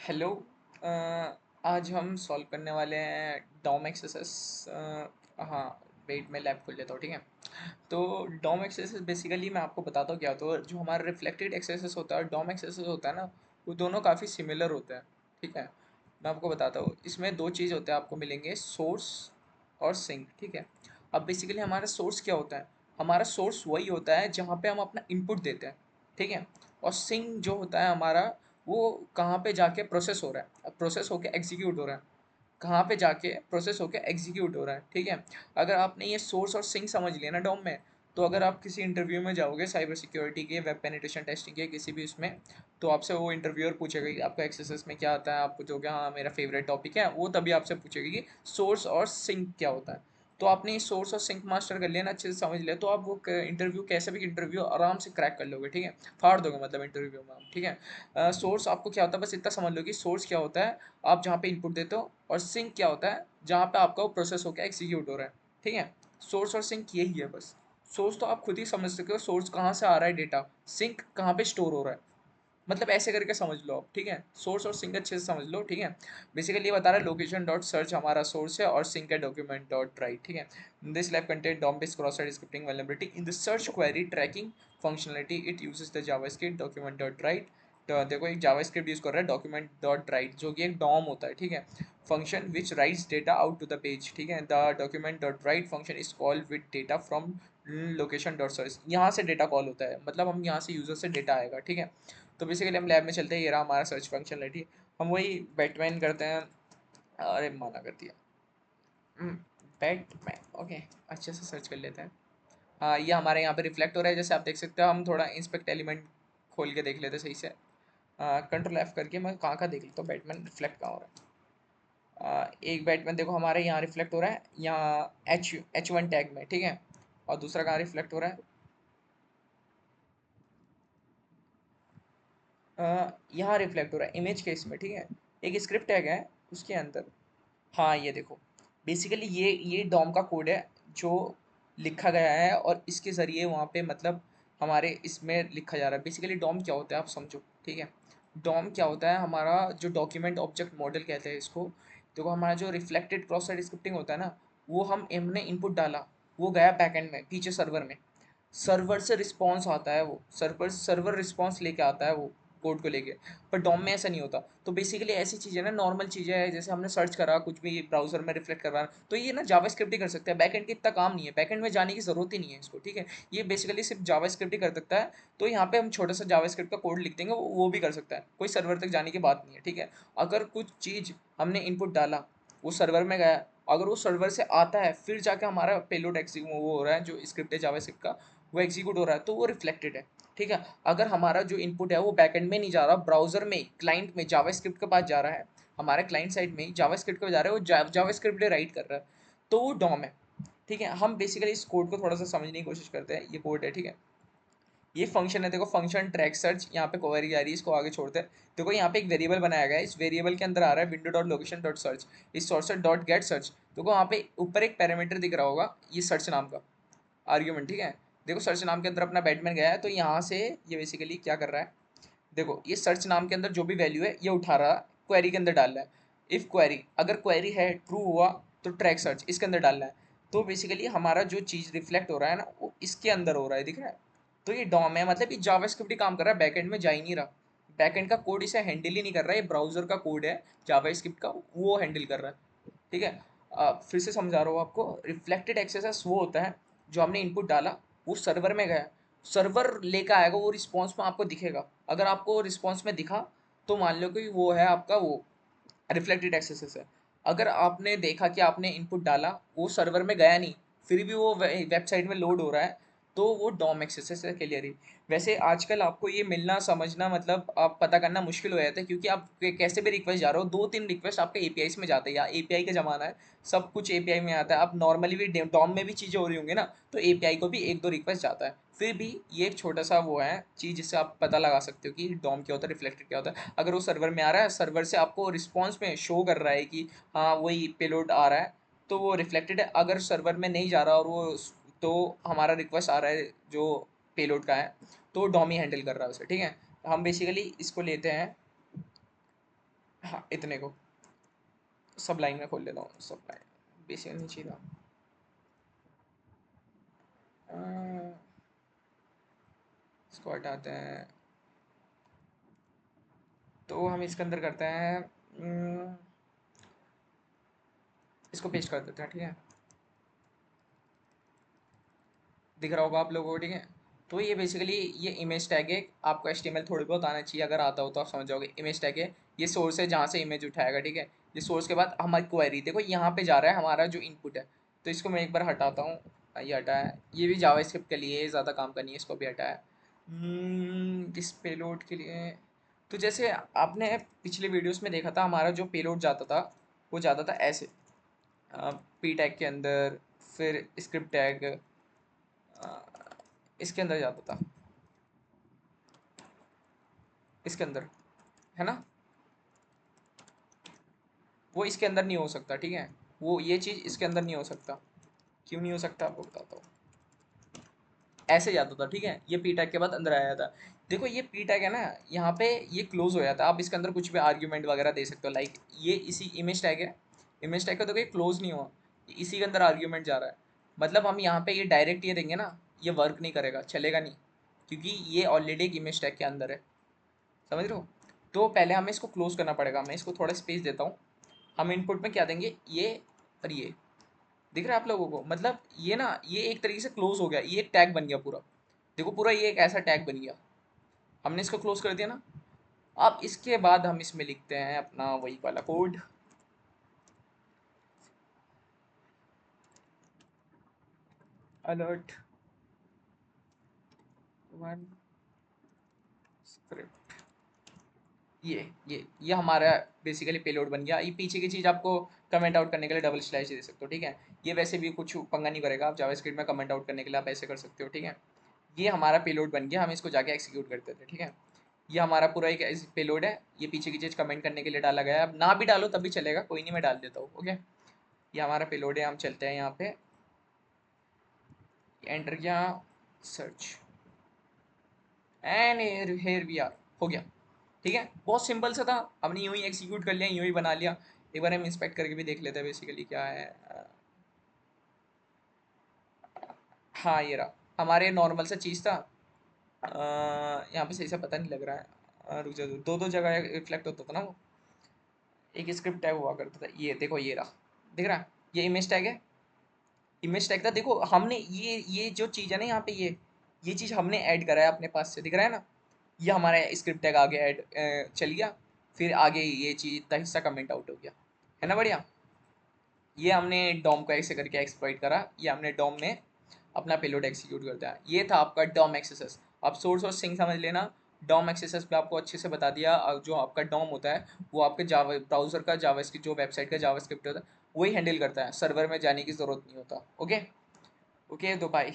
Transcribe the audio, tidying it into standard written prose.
Hello. अ, आज हम solve करने वाले हैं डॉम एक्सरसाइज। हाँ, वेट में लैब खोल लेता हूँ, ठीक है। तो डॉम एक्सरसाइज बेसिकली मैं आपको बताता हूँ क्या होता है। जो हमारा रिफ्लेक्टेड एक्सरसाइज होता है और डॉम एक्सरसाइज होता है ना, वो दोनों काफ़ी सिमिलर होते हैं, ठीक है। मैं आपको बताता हूँ, इसमें दो चीज़ होते हैं आपको मिलेंगे, सोर्स और सिंक, ठीक है। अब बेसिकली हमारा सोर्स क्या होता है? हमारा सोर्स वही होता है जहाँ पे हम अपना इनपुट देते हैं, ठीक है। और सिंक जो होता है हमारा, वो कहाँ पे जाके प्रोसेस हो रहा है, अब प्रोसेस होके एग्जीक्यूट हो रहा है, कहाँ पे जाके प्रोसेस होके एग्जीक्यूट हो रहा है, ठीक है। अगर आपने ये सोर्स और सिंक समझ लिया ना डॉम में, तो अगर आप किसी इंटरव्यू में जाओगे साइबर सिक्योरिटी के, वेब पेनिट्रेशन टेस्टिंग के, किसी भी उसमें, तो आपसे वो इंटरव्यूअर पूछेगा कि आपका एक्सरसाइज में क्या आता है, आप पूछोगे हाँ मेरा फेवरेट टॉपिक है, वो तभी आपसे पूछेगी कि सोर्स और सिंक क्या होता है। तो आपने ये सोर्स और सिंक मास्टर कर लिया ना, अच्छे से समझ लिया, तो आप वो इंटरव्यू, कैसे भी इंटरव्यू आराम से क्रैक कर लोगे, ठीक है। फाड़ दोगे मतलब इंटरव्यू में आप, ठीक है। सोर्स आपको क्या होता है, बस इतना समझ लो कि सोर्स क्या होता है, आप जहाँ पे इनपुट देते हो, और सिंक क्या होता है, जहाँ पे आपका वो प्रोसेस होकर एग्जीक्यूट हो रहा है, ठीक है। सोर्स और सिंक यही है बस। सोर्स तो आप खुद ही समझ सकते हो, सोर्स कहाँ से आ रहा है डेटा, सिंक कहाँ पे स्टोर हो रहा है, मतलब ऐसे करके समझ लो आप, ठीक है। सोर्स और सिंक अच्छे से समझ लो, ठीक है। बेसिकली ये बता रहा है लोकेशन डॉट सर्च हमारा सोर्स है और सिंक है डॉक्यूमेंट डॉट राइट, ठीक है। This lab content DOM based cross site scripting vulnerability in the search query tracking functionality, it uses the JavaScript document dot write. तो देखो एक जावास्क्रिप्ट यूज कर रहा है डॉक्यूमेंट डॉट राइट, जो कि एक डॉम होता है, ठीक है। Function which writes data out to the page, ठीक है। The document dot write function is called with data from location dot search, यहाँ से डेटा कॉल होता है, मतलब हम यहाँ से यूजर से डेटा आएगा, ठीक है। तो बेसिकली हम लैब में चलते हैं, ये रहा हमारा सर्च फंक्शनलिटी। हम वही बैटमैन करते हैं। अरे माना कर दिया। Batman, okay. अच्छे से सर्च कर लेते हैं। हाँ, ये हमारे यहाँ पे रिफ्लेक्ट हो रहा है, जैसे आप देख सकते हो। हम थोड़ा इंस्पेक्ट एलिमेंट खोल के देख लेते हैं सही से। कंट्रोल एफ करके मैं कहाँ का देख लेता हूँ बैटमैन रिफ्लेक्ट कहाँ हो रहा है। एक बैटमैन देखो हमारे यहाँ रिफ्लेक्ट हो रहा है, यहाँ H1 टैग में, ठीक है। और दूसरा कहाँ रिफ्लेक्ट हो रहा है? यहाँ रिफ्लेक्ट हो रहा है इमेज केस में, ठीक है। एक स्क्रिप्ट टैग है उसके अंदर। हाँ, ये देखो, बेसिकली ये डॉम का कोड है जो लिखा गया है, और इसके ज़रिए वहाँ पे मतलब हमारे इसमें लिखा जा रहा है। बेसिकली डॉम क्या होता है आप समझो, ठीक है। डॉम क्या होता है, हमारा जो डॉक्यूमेंट ऑब्जेक्ट मॉडल कहते हैं इसको। देखो हमारा जो रिफ्लेक्टेड क्रॉस साइट स्क्रिप्टिंग होता है ना, वो हमने इनपुट डाला, वो गया बैकएंड में पीछे सर्वर में। सर्वर से रिस्पॉन्स आता है, वो सर्वर सर्वर रिस्पॉन्स लेके आता है वो कोड को लेके। पर डॉम में ऐसा नहीं होता। तो बेसिकली ऐसी चीज़ें ना, नॉर्मल चीज़ें हैं, जैसे हमने सर्च करा कुछ भी ब्राउजर में रिफ्लेक्ट करवा, तो ये ना जावास्क्रिप्ट ही कर सकता है, बैकएंड की इतना काम नहीं है, बैकएंड में जाने की ज़रूरत ही नहीं है इसको, ठीक है। ये बेसिकली सिर्फ जावास्क्रिप्ट ही कर सकता है। तो यहाँ पे हम छोटा सा जावास्क्रिप्ट का कोड लिख देंगे, वो भी कर सकता है, कोई सर्वर तक जाने की बात नहीं है, ठीक है। अगर कुछ चीज़ हमने इनपुट डाला, वो सर्वर में गया, अगर वो सर्वर से आता है, फिर जाके हमारा पेलोड वो हो रहा है, जो स्क्रिप्ट है जावास्क्रिप्ट का, वो एग्जीक्यूट हो रहा है, तो वो रिफ्लेक्टेड है, ठीक है। अगर हमारा जो इनपुट है वो बैकएंड में नहीं जा रहा, ब्राउजर में क्लाइंट में जावास्क्रिप्ट के पास जा रहा है, हमारे क्लाइंट साइड में जावास्क्रिप्ट के जा रहा है, वो जावास्क्रिप्ट राइट कर रहा है, तो वो डॉम है, ठीक है। हम बेसिकली इस कोड को थोड़ा सा समझने की कोशिश करते हैं। ये कोड है, ठीक है। ये फंक्शन है, देखो फंक्शन ट्रैक सर्च, यहाँ पे क्वेरी आ रही है, इसको आगे छोड़ते हैं। देखो यहाँ पे एक वेरिएबल बनाया गया है, इस वेरिएबल के अंदर आ रहा है window dot location dot search, इस सोर्स डॉट गेट सर्च। देखो वहाँ पे ऊपर एक पैरामीटर दिख रहा होगा, ये सर्च नाम का आर्ग्यूमेंट, ठीक है। देखो सर्च नाम के अंदर अपना बैटमैन गया है, तो यहाँ से ये बेसिकली क्या कर रहा है, देखो ये सर्च नाम के अंदर जो भी वैल्यू है ये उठा रहा है, क्वेरी के अंदर डाल रहा है। इफ क्वेरी, अगर क्वेरी है ट्रू हुआ, तो ट्रैक सर्च इसके अंदर डालना है। तो बेसिकली हमारा जो चीज़ रिफ्लेक्ट हो रहा है ना, वो इसके अंदर हो रहा है, दिख रहा है। तो ये डॉम है, मतलब ये जावास्क्रिप्ट ही काम कर रहा है, बैकएंड में जा ही नहीं रहा। बैकएंड का कोड इसे हैंडल ही नहीं कर रहा है, ये ब्राउजर का कोड है जावास्क्रिप्ट का, वो हैंडल कर रहा है, ठीक है। फिर से समझा रहा हूँ आपको। रिफ्लेक्टेड एक्सेस वो होता है, जो हमने इनपुट डाला, वो सर्वर में गया, सर्वर लेकर आएगा, वो रिस्पॉन्स में आपको दिखेगा। अगर आपको रिस्पॉन्स में दिखा, तो मान लो कि वो है आपका वो रिफ्लेक्टेड एक्सेस है। अगर आपने देखा कि आपने इनपुट डाला, वो सर्वर में गया नहीं, फिर भी वो वेबसाइट में लोड हो रहा है, तो वो डॉम एक्सेस है क्लियरली। वैसे आजकल आपको ये मिलना समझना, मतलब आप पता करना मुश्किल हो जाता है, क्योंकि आप कैसे भी रिक्वेस्ट जा रहे हो, 2-3 रिक्वेस्ट आपके एपीआई में जाते हैं, या एपीआई का ज़माना है, सब कुछ एपीआई में आता है। अब नॉर्मली भी डॉम में भी चीज़ें हो रही होंगी ना, तो एपीआई को भी 1-2 रिक्वेस्ट जाता है। फिर भी ये एक छोटा सा वो है चीज़, जिससे आप पता लगा सकते हो कि डॉम क्या होता है, रिफ्लेक्टेड क्या होता है। अगर वो सर्वर में आ रहा है, सर्वर से आपको रिस्पॉन्स में शो कर रहा है कि हाँ वही पेलोड आ रहा है, तो वो रिफ्लेक्टेड है। अगर सर्वर में नहीं जा रहा और वो, तो हमारा रिक्वेस्ट आ रहा है जो पेलोड का है, तो डॉम ही हैंडल कर रहा है उसे, ठीक है। हम बेसिकली इसको लेते हैं, हाँ इतने को सब लाइन में खोल लेता हूँ, सब लाइन बेसिक नहीं चाहिए था। इसको हटाते हैं, तो हम इसके अंदर करते हैं, इसको पेस्ट कर देते हैं, ठीक है। दिख रहा होगा आप लोगों को, ठीक है। तो ये बेसिकली ये इमेज टैग है, आपको एचटीएमएल थोड़ी बहुत आना चाहिए, अगर आता हो तो आप समझ जाओगे। इमेज टैग है, ये सोर्स है जहाँ से इमेज उठाएगा, ठीक है। ये सोर्स के बाद हमारी क्वेरी देखो यहाँ पे जा रहा है हमारा जो इनपुट है, तो इसको मैं एक बार हटाता हूँ। ये हटा है, ये भी जावास्क्रिप्ट के लिए ज़्यादा काम का नहीं है, इसको भी हटाया। इस पेलोड के लिए, तो जैसे आपने पिछले वीडियोस में देखा था, हमारा जो पेलोड जाता था वो जाता था ऐसे, पी टैग के अंदर, फिर स्क्रिप्ट टैग इसके अंदर जाता था, इसके अंदर, है ना। वो इसके अंदर नहीं हो सकता, ठीक है। वो ये चीज़ इसके अंदर नहीं हो सकता। क्यों नहीं हो सकता आपको बताता हूँ। ऐसे जाता था, ठीक है, ये पी टैग के बाद अंदर आया था। देखो ये पी टैग है ना, यहाँ पे ये क्लोज हो जाता है, आप इसके अंदर कुछ भी आर्ग्यूमेंट वगैरह दे सकते हो, लाइक ये इसी इमेज टैग है, इमेज टैग का तो कोई क्लोज नहीं हुआ, इसी के अंदर आर्ग्यूमेंट जा रहा है। मतलब हम यहाँ पे ये डायरेक्ट ये देंगे ना, ये वर्क नहीं करेगा, चलेगा नहीं, क्योंकि ये ऑलरेडी एक इमेज टैग के अंदर है, समझ रहे हो। तो पहले हमें इसको क्लोज करना पड़ेगा, मैं इसको थोड़ा स्पेस देता हूँ। हम इनपुट में क्या देंगे, ये और ये, दिख रहा है आप लोगों को, मतलब ये ना, ये एक तरीके से क्लोज हो गया, ये एक टैग बन गया पूरा। देखो पूरा ये एक ऐसा टैग बन गया, हमने इसको क्लोज कर दिया ना। अब इसके बाद हम इसमें लिखते हैं अपना वही वाला कोड, अलर्ट वन स्क्रिप्ट। ये हमारा बेसिकली पेलोड बन गया। ये पीछे की चीज़ आपको कमेंट आउट करने के लिए डबल स्लैश दे सकते हो, ठीक है। ये वैसे भी कुछ पंगा नहीं करेगा, आप जावास्क्रिप्ट में कमेंट आउट करने के लिए आप ऐसे कर सकते हो, ठीक है। ये हमारा पेलोड बन गया, हम इसको जाके एक्सिक्यूट करते थे, ठीक है। ये हमारा पूरा एक पेलोड है, ये पीछे की चीज़ कमेंट करने के लिए डाला गया है। अब ना भी डालो तब भी चलेगा, कोई नहीं, मैं डाल देता हूँ, ओके। ये हमारा पेलोड है, हम चलते हैं यहाँ पे, एंटर किया, search, and here we are, हो गया, ठीक है। बहुत सिंपल सा था, हमने यूं ही एग्जीक्यूट कर लिया, यूं ही बना लिया। एक बार हम इंस्पेक्ट करके भी देख लेते हैं बेसिकली क्या है। हाँ ये रहा, हमारे नॉर्मल सा चीज़ था। यहाँ पे सही से पता नहीं लग रहा है, रुक जाओ, दो दो जगह रिफ्लेक्ट होता था ना वो, एक स्क्रिप्ट टैग हुआ करता था, ये देखो ये रहा, दिख रहा है, ये इमेज टैग है, इमेज टैग था। देखो हमने ये जो चीज़ है ना यहाँ पे, ये चीज़ हमने ऐड करा है अपने पास से, दिख रहा है ना। ये हमारा स्क्रिप्ट टैग आगे ऐड चल गया, फिर आगे ये चीज़ इतना हिस्सा कमेंट आउट हो गया, है ना, बढ़िया। ये हमने डॉम को ऐसे करके एक्सप्लॉइट करा, ये हमने डॉम में अपना पेलोड एग्जीक्यूट करता है। ये था आपका डॉम एक्सेस। आप सोर्स और सिंक समझ लेना। डॉम एक्सेस पे आपको अच्छे से बता दिया, जो आपका डॉम होता है वो आपके जावा ब्राउजर का जावास्क्रिप्ट, जो वेबसाइट का जावास्क्रिप्ट होता है वही हैंडल करता है, सर्वर में जाने की ज़रूरत नहीं होता, ओके। ओके तो बाय।